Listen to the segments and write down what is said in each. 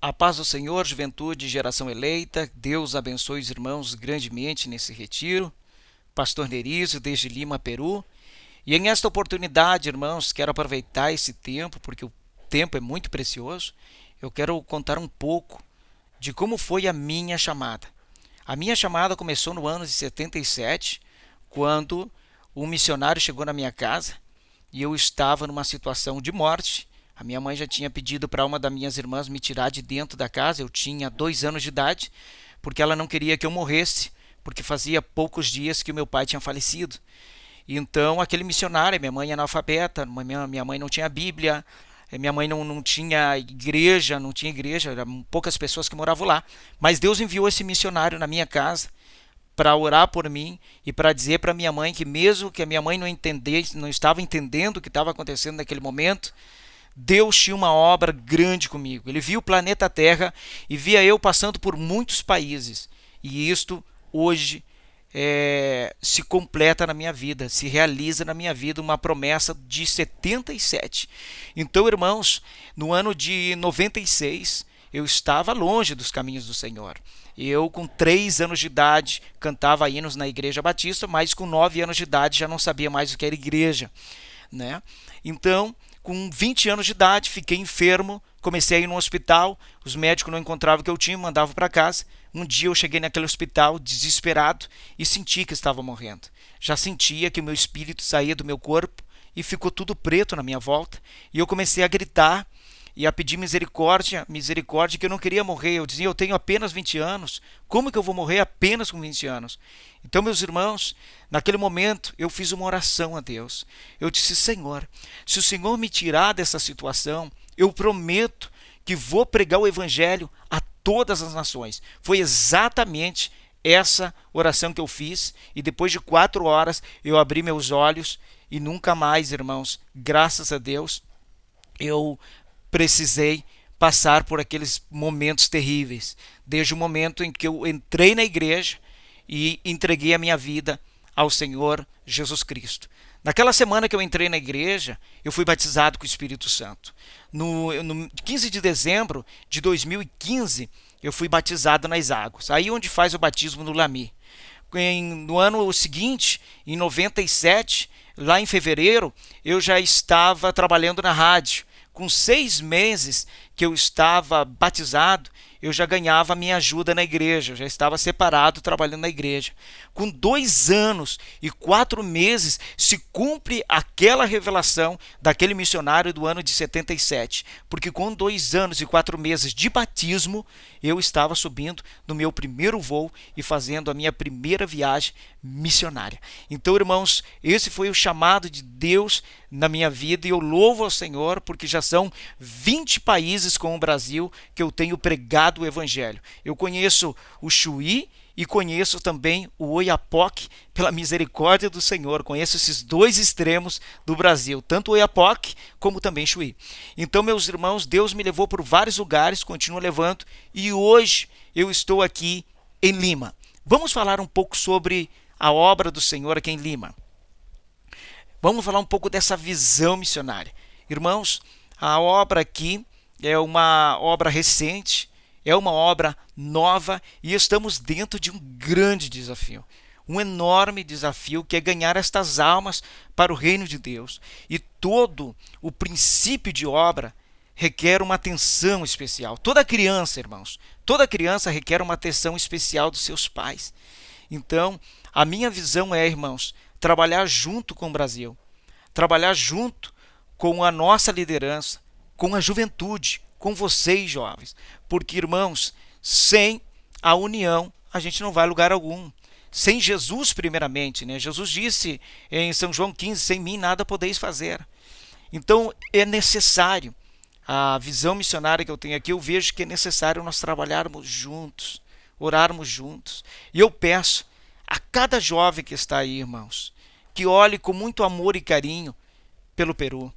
A paz do Senhor, juventude, geração eleita. Deus abençoe os irmãos grandemente nesse retiro. Pastor Nerizio, desde Lima, Peru. E em esta oportunidade, irmãos, quero aproveitar esse tempo, porque o tempo é muito precioso. Eu quero contar um pouco de como foi a minha chamada. A minha chamada começou no ano de 77, quando um missionário chegou na minha casa e eu estava numa situação de morte. A minha mãe já tinha pedido para uma das minhas irmãs me tirar de dentro da casa. Eu tinha 2 anos de idade, porque ela não queria que eu morresse, porque fazia poucos dias que o meu pai tinha falecido. Então, aquele missionário, minha mãe é analfabeta, minha mãe não tinha Bíblia, minha mãe não tinha igreja, eram poucas pessoas que moravam lá. Mas Deus enviou esse missionário na minha casa para orar por mim e para dizer para minha mãe que mesmo que a minha mãe não estava entendendo o que estava acontecendo naquele momento, Deus tinha uma obra grande comigo. Ele viu o planeta Terra e via eu passando por muitos países. E isto hoje se completa na minha vida, se realiza na minha vida uma promessa de 77. Então, irmãos, no ano de 96, eu estava longe dos caminhos do Senhor. Eu, com 3 anos de idade, cantava hinos na Igreja Batista, mas com 9 anos de idade já não sabia mais o que era igreja, né? Então, com 20 anos de idade, fiquei enfermo, comecei a ir no hospital, os médicos não encontravam o que eu tinha, mandavam para casa. Um dia eu cheguei naquele hospital desesperado e senti que estava morrendo. Já sentia que o meu espírito saía do meu corpo e ficou tudo preto na minha volta. E eu comecei a gritar e a pedir misericórdia, misericórdia, que eu não queria morrer. Eu dizia, eu tenho apenas 20 anos, como que eu vou morrer apenas com 20 anos? Então, meus irmãos, naquele momento eu fiz uma oração a Deus. Eu disse, Senhor, se o Senhor me tirar dessa situação, eu prometo que vou pregar o Evangelho a todas as nações. Foi exatamente essa oração que eu fiz, e depois de 4 horas eu abri meus olhos e nunca mais, irmãos, graças a Deus, eu precisei passar por aqueles momentos terríveis, desde o momento em que eu entrei na igreja e entreguei a minha vida ao Senhor Jesus Cristo. Naquela semana que eu entrei na igreja, eu fui batizado com o Espírito Santo. No 15 de dezembro de 2015, eu fui batizado nas águas. Aí onde faz o batismo no Lami. No ano seguinte, em 97, lá em fevereiro, eu já estava trabalhando na rádio. Com 6 meses que eu estava batizado, eu já ganhava a minha ajuda na igreja, eu já estava separado trabalhando na igreja. Com 2 anos e 4 meses se cumpre aquela revelação daquele missionário do ano de 77, porque com 2 anos e 4 meses de batismo, eu estava subindo no meu primeiro voo e fazendo a minha primeira viagem missionária. Então, irmãos, esse foi o chamado de Deus na minha vida, e eu louvo ao Senhor porque já são 20 países com o Brasil que eu tenho pregado o Evangelho. Eu conheço o Chuí e conheço também o Oiapoque, pela misericórdia do Senhor. Conheço esses 2 extremos do Brasil, tanto o Oiapoque como também Chuí. Então, meus irmãos, Deus me levou por vários lugares, continua levando, e hoje eu estou aqui em Lima. Vamos falar um pouco sobre a obra do Senhor aqui em Lima. Vamos falar um pouco dessa visão missionária. Irmãos, a obra aqui é uma obra recente, é uma obra nova, e estamos dentro de um grande desafio. Um enorme desafio, que é ganhar estas almas para o reino de Deus. E todo o princípio de obra requer uma atenção especial. Toda criança, irmãos, toda criança requer uma atenção especial dos seus pais. Então, a minha visão é, irmãos, trabalhar junto com o Brasil, trabalhar junto com a nossa liderança, com a juventude, com vocês, jovens. Porque, irmãos, sem a união, a gente não vai a lugar algum. Sem Jesus, primeiramente, né? Jesus disse em São João 15, sem mim nada podeis fazer. Então, é necessário, a visão missionária que eu tenho aqui, eu vejo que é necessário nós trabalharmos juntos, orarmos juntos. E eu peço a cada jovem que está aí, irmãos, que olhe com muito amor e carinho pelo Peru.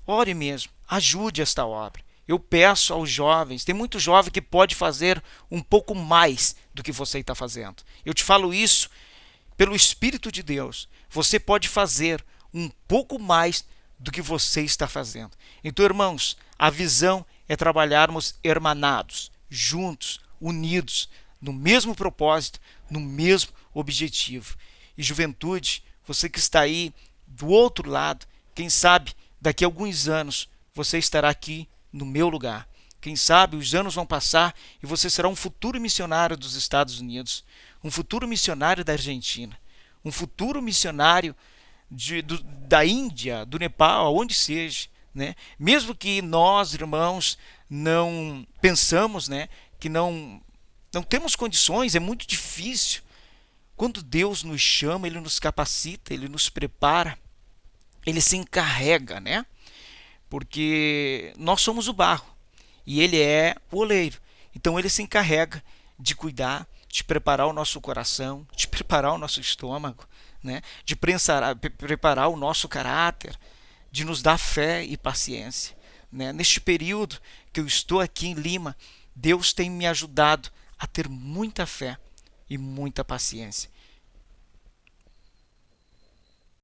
Ore mesmo, ajude esta obra. Eu peço aos jovens, tem muito jovem que pode fazer um pouco mais do que você está fazendo. Eu te falo isso pelo Espírito de Deus. Você pode fazer um pouco mais do que você está fazendo. Então, irmãos, a visão é trabalharmos hermanados, juntos, unidos, no mesmo propósito, no mesmo objetivo. E juventude, você que está aí do outro lado, quem sabe daqui a alguns anos você estará aqui no meu lugar. Quem sabe os anos vão passar e você será um futuro missionário dos Estados Unidos, um futuro missionário da Argentina, um futuro missionário da Índia, do Nepal, aonde seja, né? Mesmo que nós, irmãos, não pensamos, né, que não temos condições, é muito difícil. Quando Deus nos chama, Ele nos capacita, Ele nos prepara, Ele se encarrega, né? Porque nós somos o barro e Ele é o oleiro. Então Ele se encarrega de cuidar, de preparar o nosso coração, de preparar o nosso estômago, né? De preparar o nosso caráter, de nos dar fé e paciência, né? Neste período que eu estou aqui em Lima, Deus tem me ajudado a ter muita fé e muita paciência.